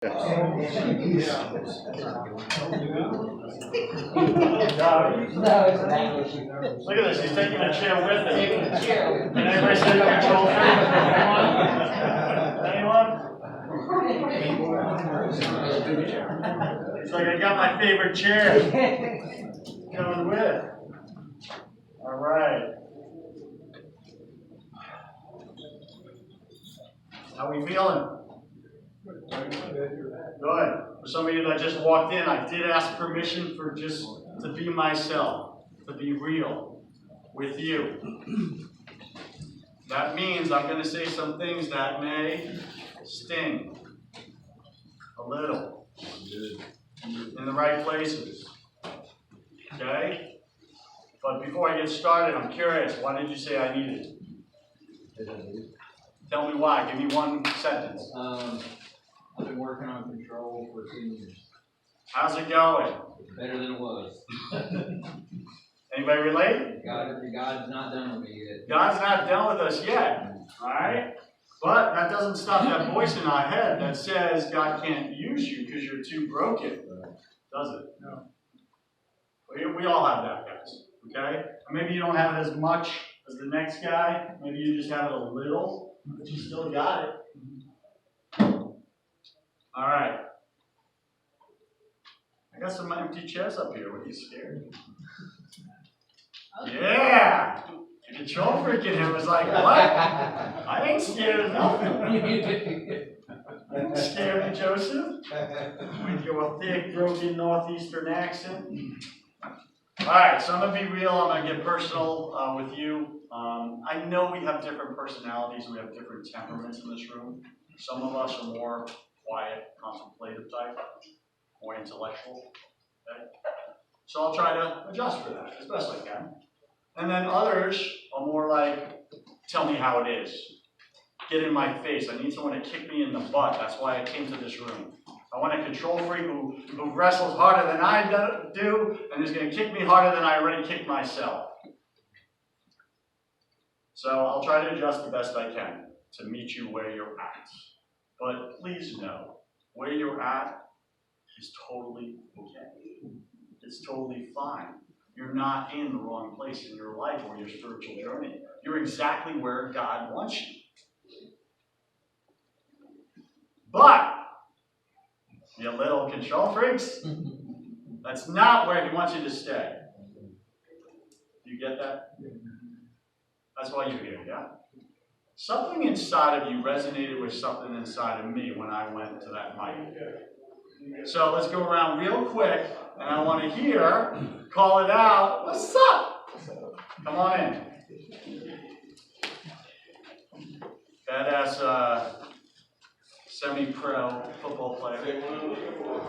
Look at this, he's taking a chair with him. Can anybody say control freak? Anyone? It's like I got my favorite chair coming with. All right. How we feeling? Good. For some of you that just walked in, I did ask permission for just to be myself, to be real with you. That means I'm going to say some things that may sting a little in the right places. Okay? But before I get started, I'm curious. Why did you say I needed it? Tell me why. Give me one sentence. I've been working on control for 2 years. How's it going? It's better than it was. Anybody relate? God's not done with me yet. God's not done with us yet. Alright? But that doesn't stop that voice in our head that says God can't use you because you're too broken. Does it? No. We all have that, guys. Okay? And maybe you don't have it as much as the next guy. Maybe you just have it a little, but you still got it. Alright. I got some empty chairs up here. What are you scared? Yeah! The control freak in him was like, what? I ain't scared of nothing. I'm scared of Joseph. With your thick, broken Northeastern accent. Alright, so I'm going to be real. I'm going to get personal with you. I know we have different personalities. We have different temperaments in this room. Some of us are more quiet, contemplative type, more intellectual. Okay? So I'll try to adjust for that as best I can. And then others are more like, tell me how it is. Get in my face. I need someone to kick me in the butt. That's why I came to this room. I want a control freak who wrestles harder than I do and is going to kick me harder than I already kicked myself. So I'll try to adjust the best I can to meet you where you're at. But please know, where you're at is totally okay. It's totally fine. You're not in the wrong place in your life or your spiritual journey. You're exactly where God wants you. But, you little control freaks, that's not where He wants you to stay. Do you get that? That's why you're here, yeah? Something inside of you resonated with something inside of me when I went to that mic. So let's go around real quick, and I want to hear, call it out, what's up? Come on in. Badass semi-pro football player.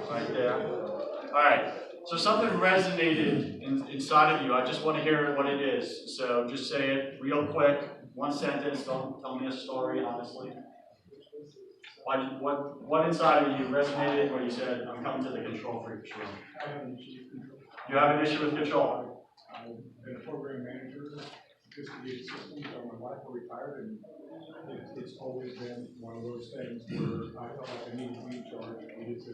Right there. All right. So something resonated inside of you. I just want to hear what it is. So just say it real quick. One sentence. Don't tell me a story, honestly. What inside of you resonated where you said, I'm coming to the control freak room? I have an issue with control. You have an issue with control? I've been a program manager, distributed systems all my life. I retired, and it's always been one of those things where I felt like I needed to be in charge. I needed to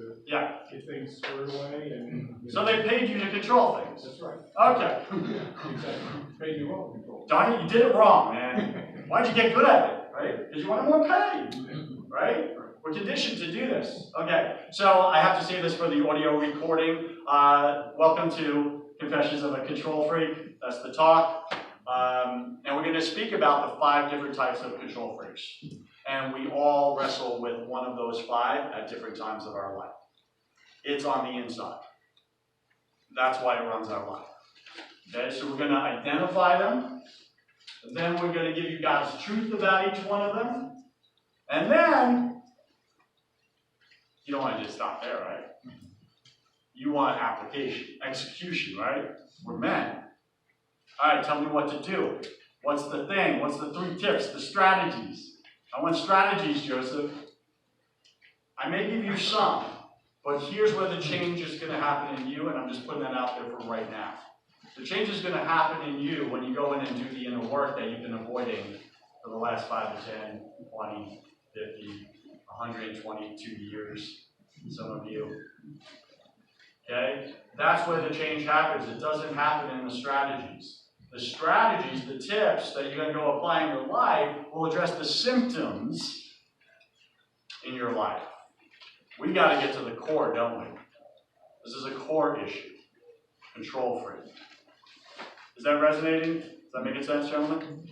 get things squared away. And so they paid you to control things? That's right. Okay. Yeah, exactly. Paid you well to control. Darn it, you did it wrong, man. Why'd you get good at it, right? Because you wanted more pay, right? We're conditioned to do this. Okay, so I have to say this for the audio recording. Welcome to Confessions of a Control Freak. That's the talk. And we're going to speak about the 5 different types of control freaks. And we all wrestle with one of those 5 at different times of our life. It's on the inside. That's why it runs our life. Okay, so we're going to identify them. And then we're going to give you God's truth about each one of them. And then, you don't want to just stop there, right? You want application, execution, right? We're men. All right, tell me what to do. What's the thing? What's the 3 tips, the strategies? I want strategies, Joseph. I may give you some, but here's where the change is going to happen in you, and I'm just putting that out there for right now. The change is going to happen in you when you go in and do the inner work that you've been avoiding for the last 5 to 10, 20, 50, 122 years. some of you. Okay? That's where the change happens. It doesn't happen in the strategies. The strategies, the tips that you're going to go apply in your life will address the symptoms in your life. We got to get to the core, don't we? This is a core issue. Control freak. Is that resonating? Does that make sense, gentlemen?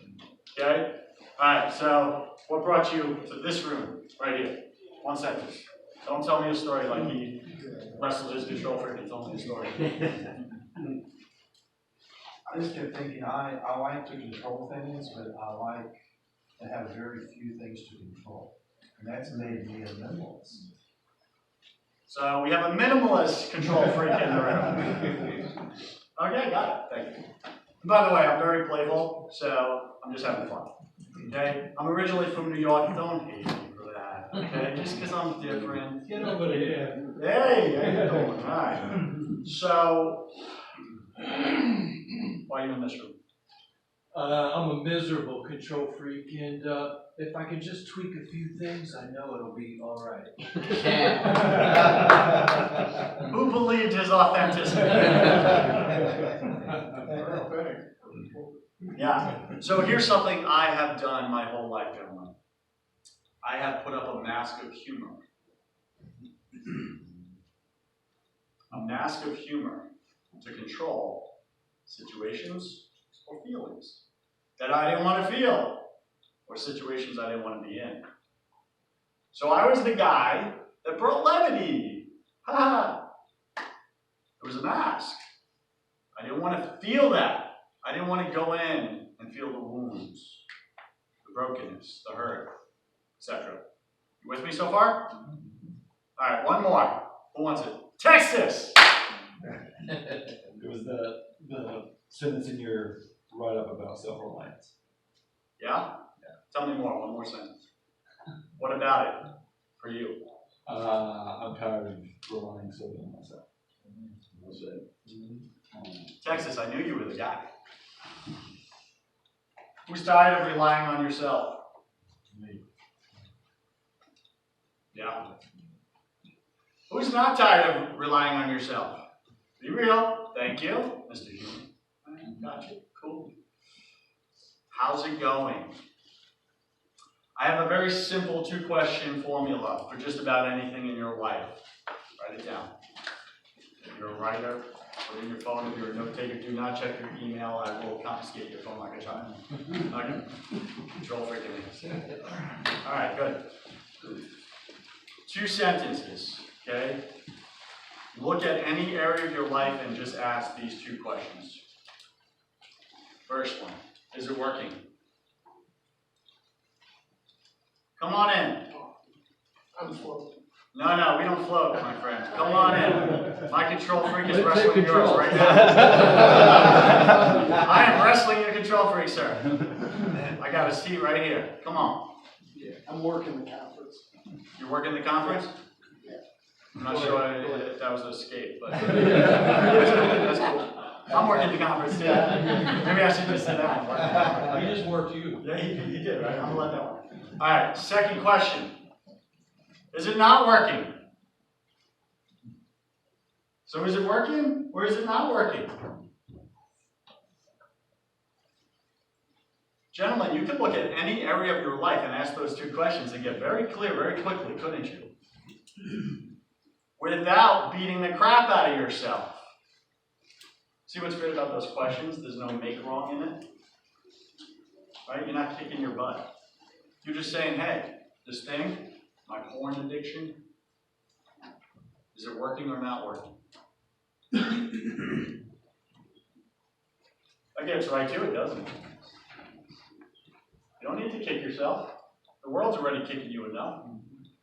Okay? Alright, so what brought you to this room right here? One sentence. Don't tell me a story like he wrestled his control freak and told me a story. I just kept thinking, I like to control things, but I like to have very few things to control. And that's made me a minimalist. So we have a minimalist control freak in the room. Okay, got it. Thank you. And by the way, I'm very playful, so I'm just having fun. Okay? I'm originally from New York. Don't hate me for that. Okay? Just because I'm different. Get over here. Hey, how you doing? All right. So, why are you in this room? I'm a miserable control freak, and if I can just tweak a few things, I know it'll be all right. Who believed his authenticity? Yeah. So here's something I have done my whole life, gentlemen. I have put up a mask of humor. A mask of humor to control situations or feelings that I didn't want to feel, or situations I didn't want to be in. So I was the guy that brought levity. Ha ha! It was a mask. I didn't want to feel that. I didn't want to go in and feel the wounds, the brokenness, the hurt, etc. You with me so far? All right, one more. Who wants it? Texas! It was the sentence in your write-up about self-reliance. Yeah? Tell me more. One more sentence. What about it for you? I'm tired of relying solely on myself. Texas, I knew you were the guy. Who's tired of relying on yourself? Me. Yeah. Who's not tired of relying on yourself? Be real. Thank you, Mr. Human. Gotcha. Cool. How's it going? I have a very simple 2-question formula for just about anything in your life. Write it down. If you're a writer, put it in your phone. If you're a note taker, do not check your email. I will confiscate your phone like a child. Okay? Control freaking it. All right, good. 2 sentences, okay? Look at any area of your life and just ask these 2 questions. First one, is it working? Come on in. I'm floating. No, we don't float, my friend. Come on in. My control freak is wrestling yours right now. I am wrestling your control freak, sir. I got a seat right here. Come on. Yeah, I'm working the conference. You're working the conference? Yeah. I'm not sure if that was an escape, but that's cool. I'm working the conference too. Maybe I should just say that. He just worked you. Yeah, he did, right? I'm gonna let that one. All right, second question. Is it not working? So is it working or is it not working? Gentlemen, you could look at any area of your life and ask those 2 questions and get very clear very quickly, couldn't you? Without beating the crap out of yourself. See what's great about those questions? There's no make wrong in it. Right? You're not kicking your butt. You're just saying, hey, this thing, my porn addiction, is it working or not working? That gets right to it, doesn't it? You don't need to kick yourself. The world's already kicking you enough.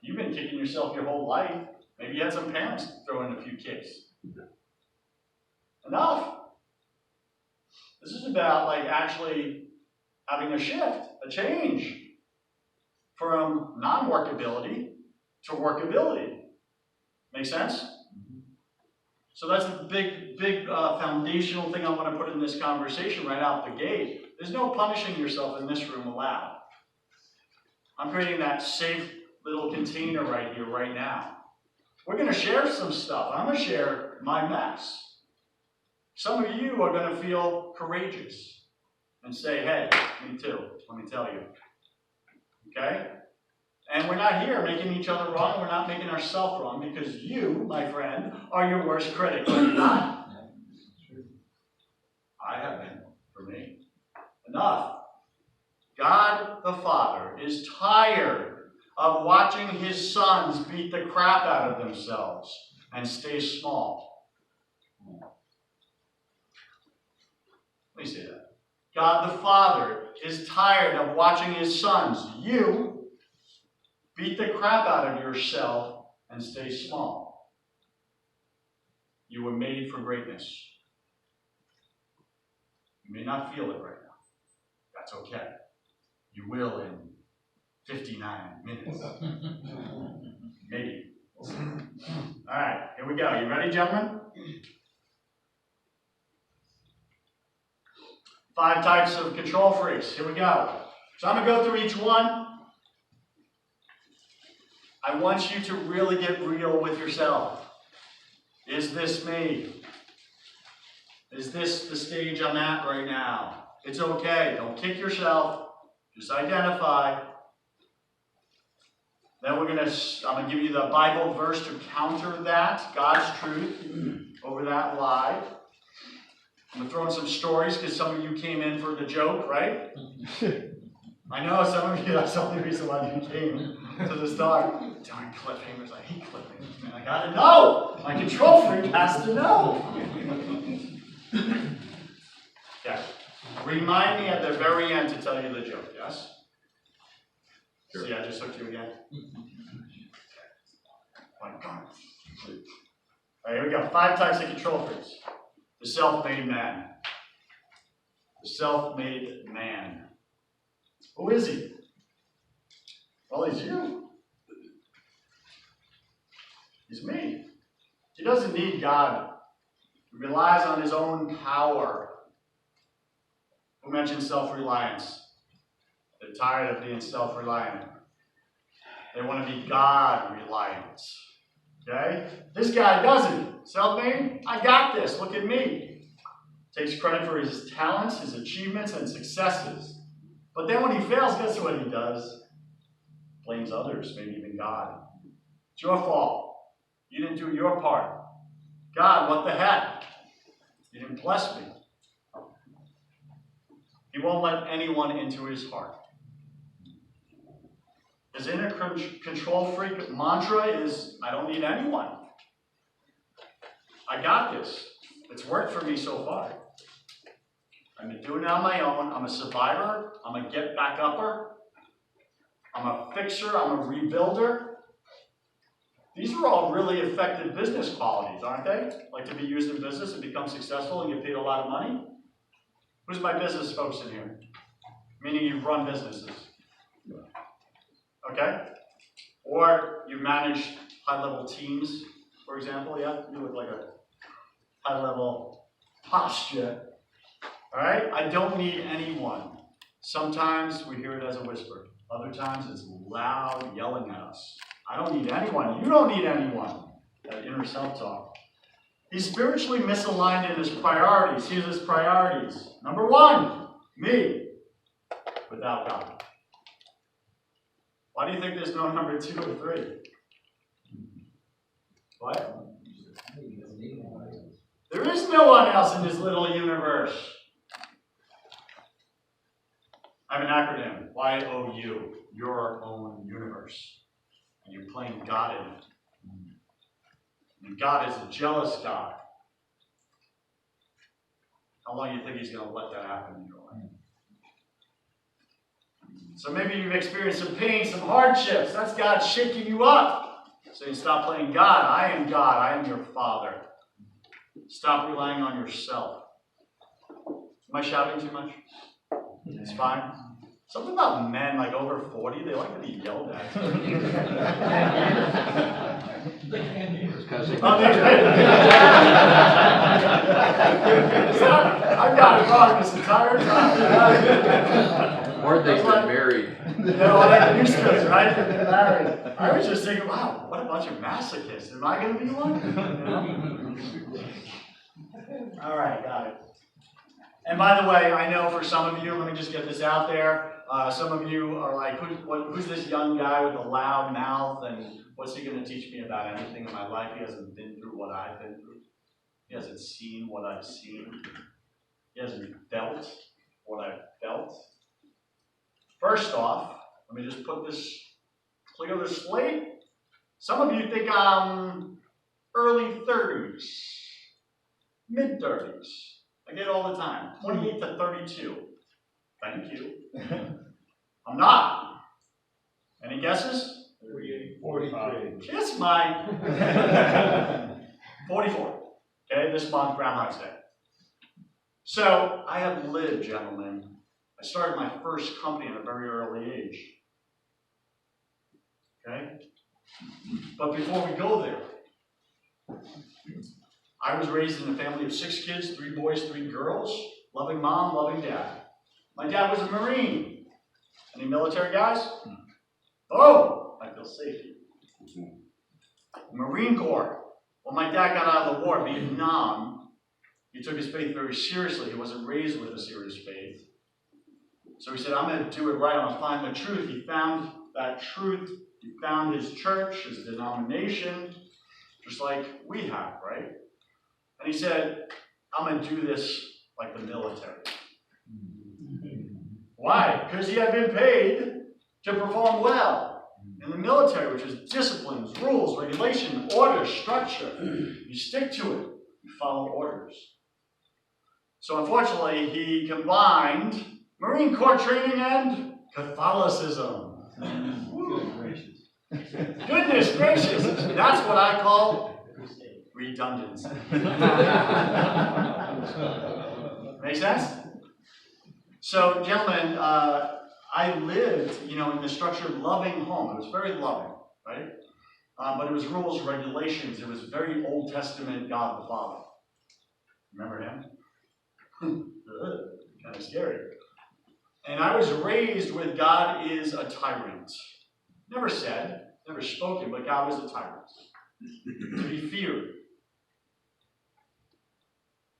You've been kicking yourself your whole life. Maybe you had some parents throw in a few kicks. Enough. This is about like actually having a shift, a change from non-workability to workability. Make sense? So that's the big foundational thing I want to put in this conversation right out the gate. There's no punishing yourself in this room allowed. I'm creating that safe little container right here, right now. We're going to share some stuff. I'm going to share my mess. Some of you are going to feel courageous and say, hey, me too, let me tell you. Okay? And we're not here making each other wrong. We're not making ourselves wrong because you, my friend, are your worst critic. Are you not? I have been, for me. Enough. God the Father is tired of watching his sons beat the crap out of themselves and stay small. Let me say that. God the Father is tired of watching his sons, you, beat the crap out of yourself and stay small. You were made for greatness. You may not feel it right now. That's okay. You will in 59 minutes. Maybe. All right, here we go. You ready, gentlemen? 5 types of control freaks. Here we go. So I'm going to go through each one. I want you to really get real with yourself. Is this me? Is this the stage I'm at right now? It's okay. Don't kick yourself. Just identify. Then I'm going to give you the Bible verse to counter that, God's truth over that lie. I'm going to throw in some stories because some of you came in for the joke, right? I know some of you, that's the only reason why you came to the start. Darn cliffhangers, I hate cliffhangers, man. I got to know. My control freak has to know. Yeah. Remind me at the very end to tell you the joke, yes? Sure. See, I just hooked you again. My God. All right, here we go. 5 types of control freaks. The self-made man. The self-made man. Who is he? Well, he's you. He's me. He doesn't need God. He relies on his own power. Who mentioned self-reliance? They're tired of being self-reliant. They want to be God-reliant. Okay? This guy doesn't. Self-made? I got this. Look at me. Takes credit for his talents, his achievements, and successes. But then when he fails, guess what he does? Blames others, maybe even God. It's your fault. You didn't do your part. God, what the heck? You didn't bless me. He won't let anyone into his heart. His inner control freak mantra is, I don't need anyone. I got this. It's worked for me so far. I've been doing it on my own. I'm a survivor. I'm a get back upper. I'm a fixer. I'm a rebuilder. These are all really effective business qualities, aren't they? Like to be used in business and become successful and get paid a lot of money. Who's my business folks in here? Meaning you run businesses. Okay? Or you manage high-level teams, for example. Yeah, you look like a high-level posture. All right? I don't need anyone. Sometimes we hear it as a whisper. Other times it's loud yelling at us. I don't need anyone. You don't need anyone. That inner self-talk. He's spiritually misaligned in his priorities. Here's his priorities. Number 1, me, without God. Why do you think there's no number 2 or 3? What? There is no one else in this little universe. I have an acronym, YOU, your own universe. And you're playing God in it. And God is a jealous God. How long do you think he's going to let that happen in your life? So maybe you've experienced some pain, some hardships. That's God shaking you up. Saying, stop playing God. I am God. I am your Father. Stop relying on yourself. Am I shouting too much? It's fine. Something about men like over 40, they like to be yelled at. I've got it wrong this entire time. Or they've been married. You know, like the newspaper, right? Larry. I was just thinking, wow, what a bunch of masochists. Am I going to be one? You know? All right, got it. And by the way, I know for some of you, let me just get this out there. Some of you are like, who's this young guy with a loud mouth, and what's he going to teach me about anything in my life? He hasn't been through what I've been through. He hasn't seen what I've seen. He hasn't felt what I've felt. First off, let me just clear the slate. Some of you think I'm early 30s, mid 30s. I get it all the time, 28 to 32. Thank you. I'm not. Any guesses? 43. Kiss my 44. Okay, this month, Groundhog's Day. So I have lived, gentlemen. I started my first company at a very early age. Okay? But before we go there, I was raised in a family of 6 kids, 3 boys, 3 girls, loving mom, loving dad. My dad was a Marine. Any military guys? Oh, I feel safe. Marine Corps. When my dad got out of the war, Vietnam, he took his faith very seriously. He wasn't raised with a serious faith. So he said, I'm going to do it right. I'm going to find the truth. He found that truth. He found his church, his denomination, just like we have, right? And he said, I'm going to do this like the military. Why? Because he had been paid to perform well in the military, which is disciplines, rules, regulation, order, structure. You stick to it. You follow orders. So unfortunately, he combined Marine Corps training and Catholicism. Goodness gracious. That's what I call redundancy. Make sense? So, gentlemen, I lived, in the structured, loving home. It was very loving, right? But it was rules, regulations. It was very Old Testament God the Father. Remember him? Kind of scary. And I was raised with God is a tyrant. Never said, never spoken, but God was a tyrant. To be feared.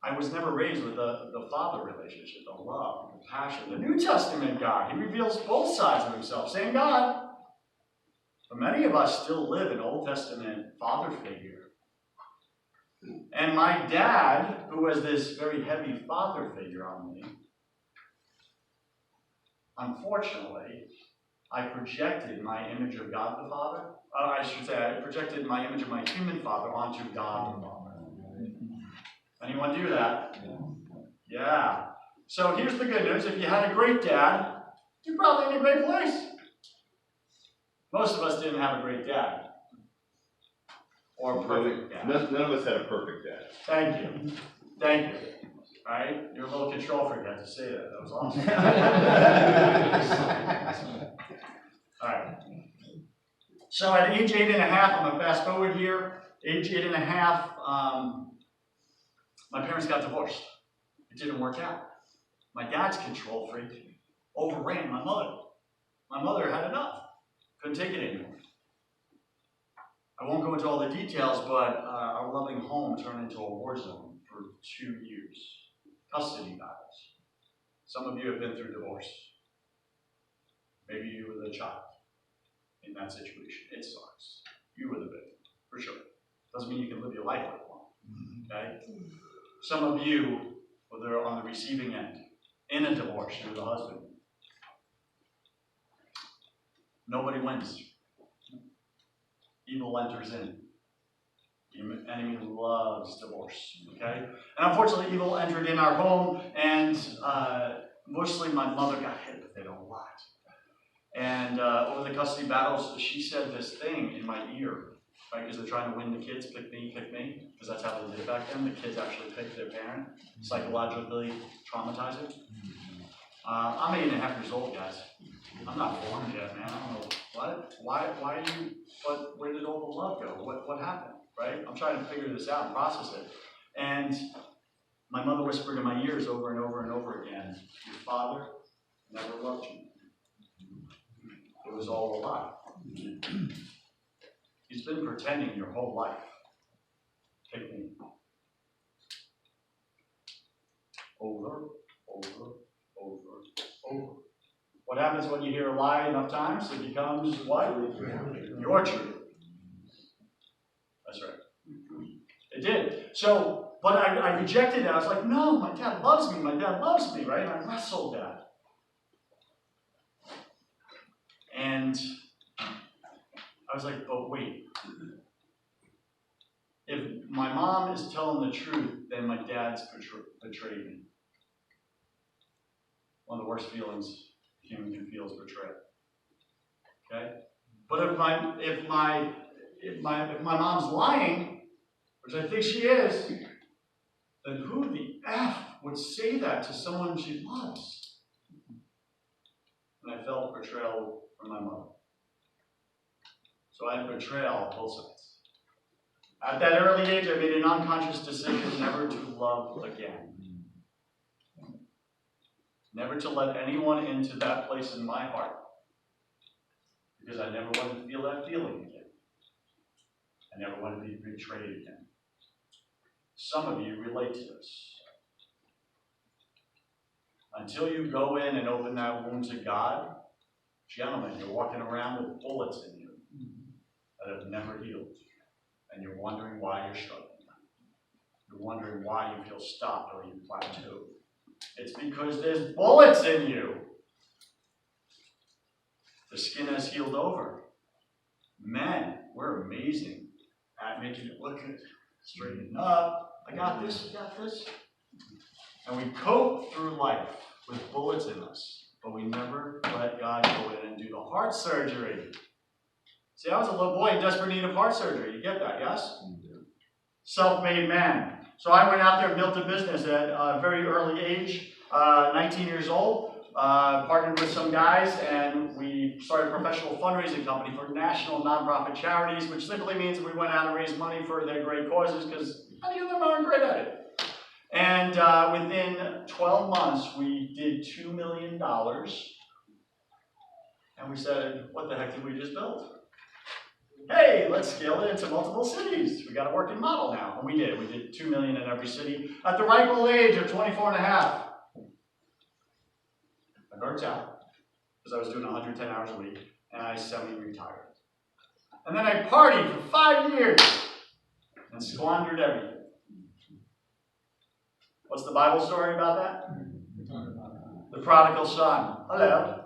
I was never raised with the father relationship, the love, the passion. The New Testament God, he reveals both sides of himself, same God. But many of us still live in Old Testament father figure. And my dad, who was this very heavy father figure on me, unfortunately, I projected my image of God the Father. I should say, I projected my image of my human father onto God the Father. Anyone do that? Yeah. So here's the good news. If you had a great dad, you're probably in a great place. Most of us didn't have a great dad. Or a perfect dad. None of us had a perfect dad. Thank you. Thank you. All right? You're a little control freak. I had to say that. That was awesome. All right. So at age 8 and a half, I'm going to fast forward here. Age 8 and a half, my parents got divorced. It didn't work out. My dad's control freak overran my mother. My mother had enough. Couldn't take it anymore. I won't go into all the details, but our loving home turned into a war zone for 2 years. Custody battles. Some of you have been through divorce. Maybe you were the child in that situation. It sucks. You were the victim, for sure. Doesn't mean you can live your life like one. Okay? Some of you were on the receiving end in a divorce. You're the husband. Nobody wins. Evil enters in. The enemy loves divorce. Okay? And unfortunately, evil entered in our home, and mostly my mother got hit with it a lot. And over the custody battles, she said this thing in my ear. Right, because they're trying to win the kids, pick me, because that's how they did it back then. The kids actually picked their parent, psychologically traumatizing. I'm 8.5 years old, guys. I'm not formed yet, man. I don't know what. Why are you? But where did all the love go? What happened? Right? I'm trying to figure this out and process it. And my mother whispered in my ears over and over and over again, "Your father never loved you. It was all a lie. He's been pretending your whole life. Take me. Over, over, over. What happens when you hear a lie enough times? It becomes what? Your truth. That's right. It did. So, but I rejected it. I was like, no, my dad loves me. My dad loves me, right? And I wrestled that. And I was like, but wait. If my mom is telling the truth, then my dad's betrayed me. One of the worst feelings a human can feel is betrayal. Okay? But if my mom's lying, which I think she is, then who the F would say that to someone she loves? And I felt betrayal from my mother. So I had betrayal on both sides. At that early age, I made an unconscious decision never to love again. Never to let anyone into that place in my heart. Because I never wanted to feel that feeling again. I never wanted to be betrayed again. Some of you relate to this. Until you go in and open that wound to God, gentlemen, you're walking around with bullets in you that have never healed. And you're wondering why you're struggling. You're wondering why you feel stopped or you plateau. It's because there's bullets in you. The skin has healed over. Men, we're amazing at making it look good. Straighten up. I got this, I got this. And we cope through life with bullets in us, but we never let God go in and do the heart surgery. See, I was a little boy in desperate need of heart surgery. You get that, yes? Self-made man. So I went out there and built a business at a very early age, 19 years old. Partnered with some guys, and we started a professional fundraising company for national nonprofit charities, which simply means we went out and raised money for their great causes, because many of them aren't great at it. And within 12 months, we did $2 million. And we said, what the heck did we just build? Hey, let's scale it into multiple cities. We got a working model now. And we did. We did $2 million in every city at the ripe old age of 24 and a half. I burnt out because I was doing 110 hours a week, and I semi-retired. And then I partied for 5 years and squandered everything. What's the Bible story about that? The prodigal son. Hello.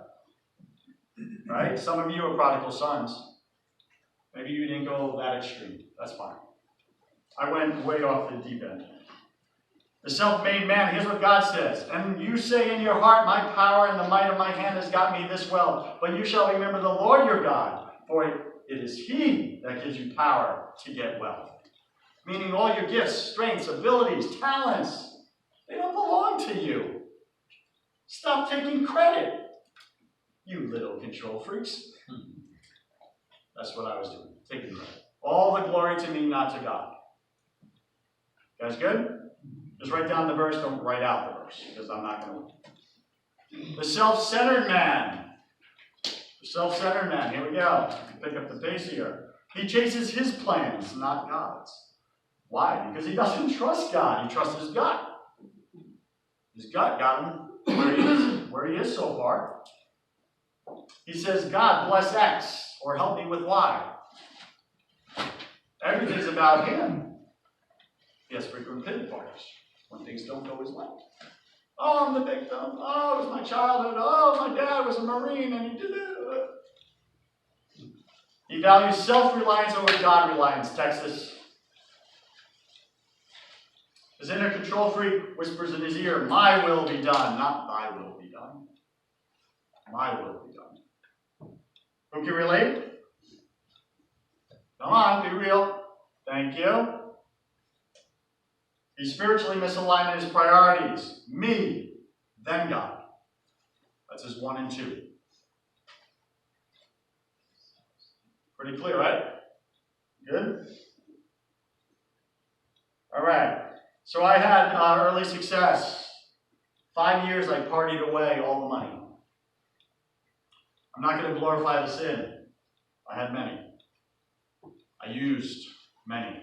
Right? Some of you are prodigal sons. Maybe you didn't go that extreme. That's fine. I went way off the deep end. The self-made man, here's what God says. And you say in your heart, my power and the might of my hand has got me this well. But you shall remember the Lord your God, for it is He that gives you power to get wealth. Meaning all your gifts, strengths, abilities, talents, they don't belong to you. Stop taking credit, you little control freaks. That's what I was doing, taking credit. All the glory to me, not to God. You guys good? Just write down the verse, don't write out the verse, because I'm not going to. The self-centered man. The self-centered man, here we go. Pick up the pace here. He chases his plans, not God's. Why? Because he doesn't trust God. He trusts his gut. His gut got him where he is so far. He says, God, bless X, or help me with Y. Everything's about him. He has frequent pity parties when things don't go his way. Oh, I'm the victim. Oh, it was my childhood. Oh, my dad was a Marine and he did it. He values self-reliance over God-reliance, Texas. His inner control freak whispers in his ear, my will be done, not thy will be done. My will be done. Who can relate? Come on, be real. Thank you. He's spiritually misaligned in his priorities. Me, then God. That's his 1 and 2. Pretty clear, right? Good? All right. So I had early success. 5 years I partied away all the money. I'm not going to glorify the sin. I had many. I used many.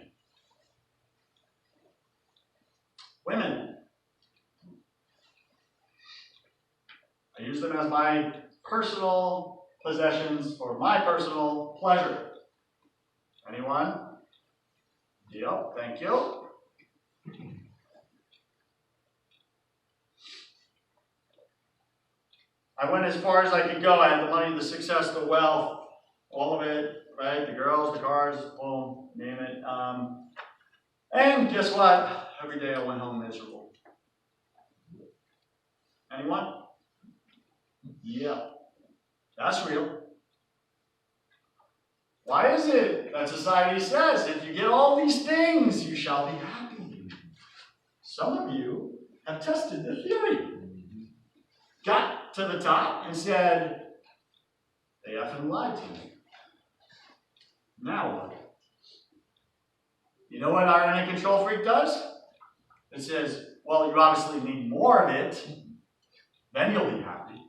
Women. I use them as my personal possessions for my personal pleasure. Anyone? Deal. Thank you. I went as far as I could go. I had the money, the success, the wealth, all of it, right? The girls, the cars, boom, name it. And guess what? Every day I went home miserable. Anyone? Yeah. That's real. Why is it that society says if you get all these things, you shall be happy? Some of you have tested the theory. Got to the top and said, they effing lied to me. Now what? You know what our inner control freak does? It says, well, you obviously need more of it, then you'll be happy.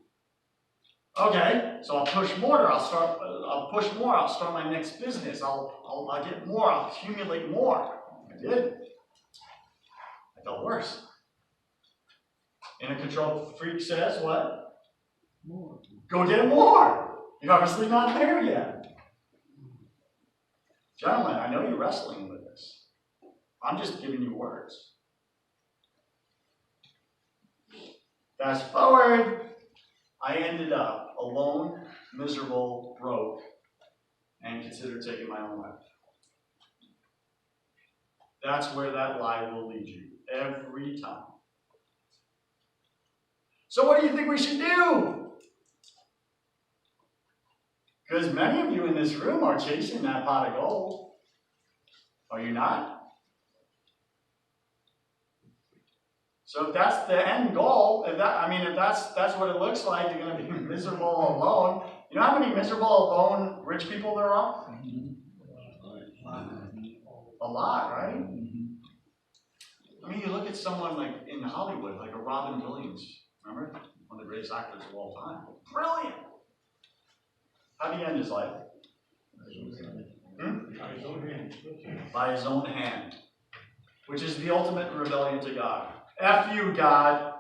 Okay, so I'll push more, I'll start my next business, I'll get more, I'll accumulate more. I did. I felt worse. Inner control freak says what? More. Go get more. You're obviously not there yet. Gentlemen, I know you're wrestling with this. I'm just giving you words. Fast forward, I ended up alone, miserable, broke, and considered taking my own life. That's where that lie will lead you, every time. So what do you think we should do? Because many of you in this room are chasing that pot of gold. Are you not? So if that's the end goal, if that's what it looks like, you're going to be miserable alone. You know how many miserable alone rich people there are? A lot, right? I mean, you look at someone like in Hollywood, like a Robin Williams. Remember? One of the greatest actors of all time. Brilliant. How did he end his life? By his own hand. By his own hand. Which is the ultimate rebellion to God. F you, God.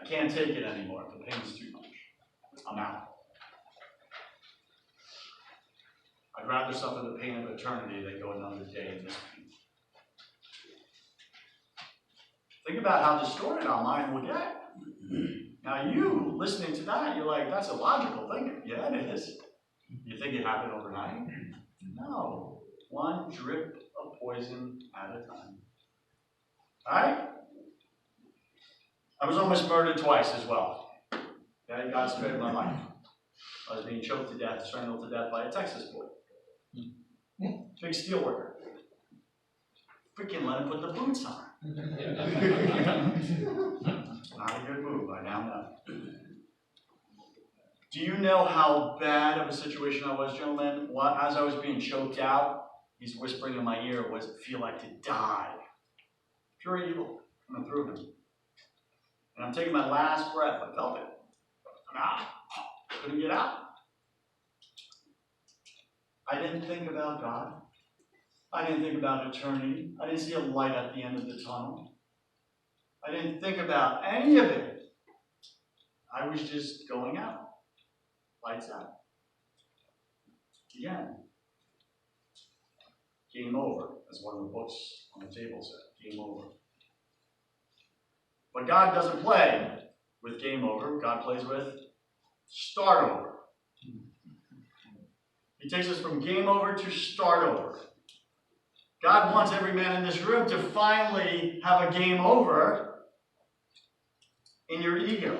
I can't take it anymore. The pain's too much. I'm out. I'd rather suffer the pain of eternity than go another day in this pain. Think about how distorted our mind will get. Now you, listening to that, you're like, that's illogical thinking. Yeah, it is. You think it happened overnight? No. One drip of poison at a time. Alright? I was almost murdered twice as well. Okay, God spared my life. I was being choked to death, strangled to death by a Texas boy. Big steel worker. Freaking let him put the boots on. Not a good move, I now know. Do you know how bad of a situation I was, gentlemen? As I was being choked out, he's whispering in my ear, what does it feel like to die? Pure evil coming through him. And I'm taking my last breath. I felt it. I'm out. Couldn't get out. I didn't think about God. I didn't think about eternity. I didn't see a light at the end of the tunnel. I didn't think about any of it. I was just going out. Lights out. Again. Game over, as one of the books on the table said. Game over. But God doesn't play with game over. God plays with start over. He takes us from game over to start over. God wants every man in this room to finally have a game over in your ego,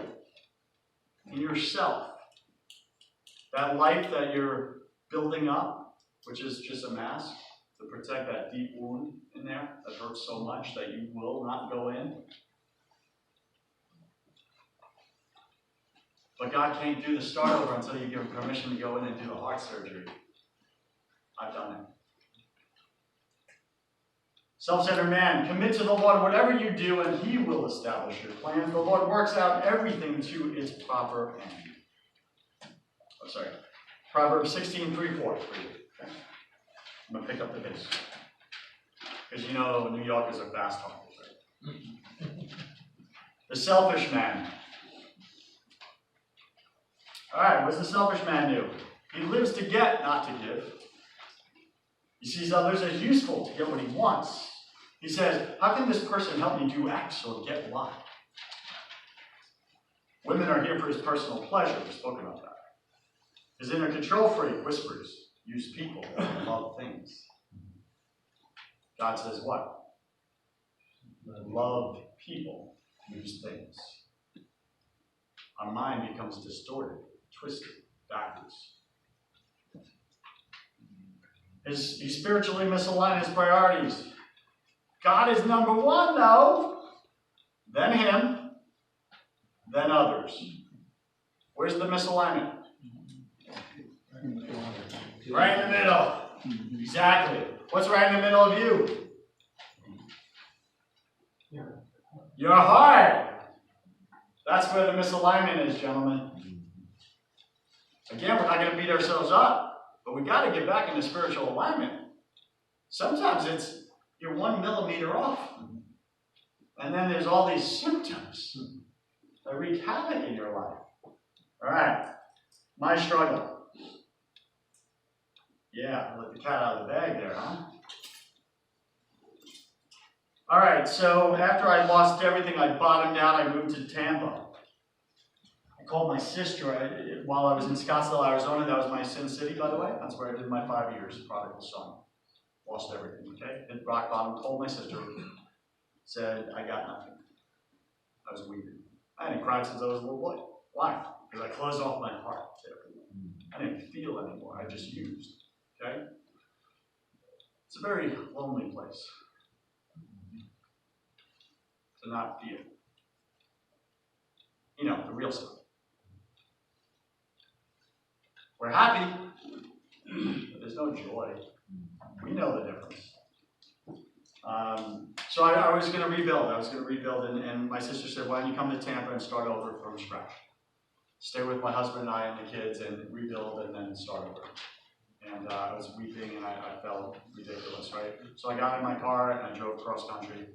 in yourself. That life that you're building up, which is just a mask to protect that deep wound in there that hurts so much that you will not go in. But God can't do the start over until you give him permission to go in and do the heart surgery. I've done it. Self-centered man, commit to the Lord whatever you do, and he will establish your plans. The Lord works out everything to its proper end. sorry. Proverbs 16, 3, 4 for you. Okay? I'm going to pick up the pace. Because you know New Yorkers are fast talkers, right? The selfish man. All right, what's the selfish man do? He lives to get, not to give. He sees others as useful to get what he wants. He says, how can this person help me do X or get Y? Women are here for his personal pleasure. We've spoken about that. His inner control freak whispers, use people and love things. God says what? Love people, use things. Our mind becomes distorted, twisted, backwards. He spiritually misaligned his priorities. God is number one, though. Then him. Then others. Where's the misalignment? Right in the middle. Exactly. What's right in the middle of you? Your heart. That's where the misalignment is, gentlemen. Again, we're not going to beat ourselves up, but we got to get back into spiritual alignment. Sometimes it's you're 1 millimeter off. And then there's all these symptoms that wreak havoc in your life. All right. My struggle. Yeah, let the cat out of the bag there, huh? All right, so after I lost everything, I bottomed out, I moved to Tampa. I called my sister while I was in Scottsdale, Arizona. That was my Sin City, by the way. That's where I did my 5 years, prodigal son. Lost everything, okay? Hit rock bottom, called my sister, said, I got nothing. I was weeping. I hadn't cried since I was a little boy. Why? Because I closed off my heart to everyone. I didn't feel anymore, I just used, okay? It's a very lonely place to not feel. You know, the real stuff. We're happy, but there's no joy. We know the difference. So I was going to rebuild. And my sister said, why don't you come to Tampa and start over from scratch? Stay with my husband and I and the kids and rebuild and then start over. And I was weeping and I felt ridiculous, right? So I got in my car and I drove cross country.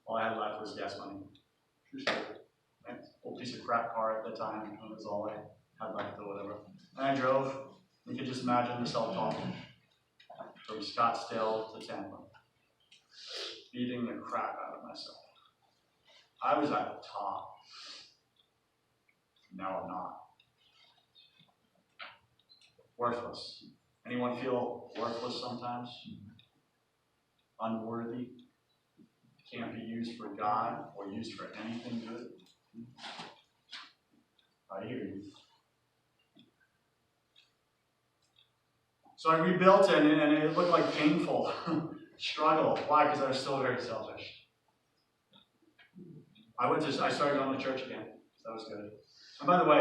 All I had left was gas money. True story. Old piece of crap car at the time. It was all I had left or whatever. And I drove. You can just imagine the self-talk from Scottsdale to Tampa. Beating the crap out of myself. I was at the top. Now I'm not. Worthless. Anyone feel worthless sometimes? Unworthy? Can't be used for God or used for anything good? I hear you. So I rebuilt it, and it looked like painful struggle. Why? Because I was still very selfish. I started going to church again. So that was good. And by the way,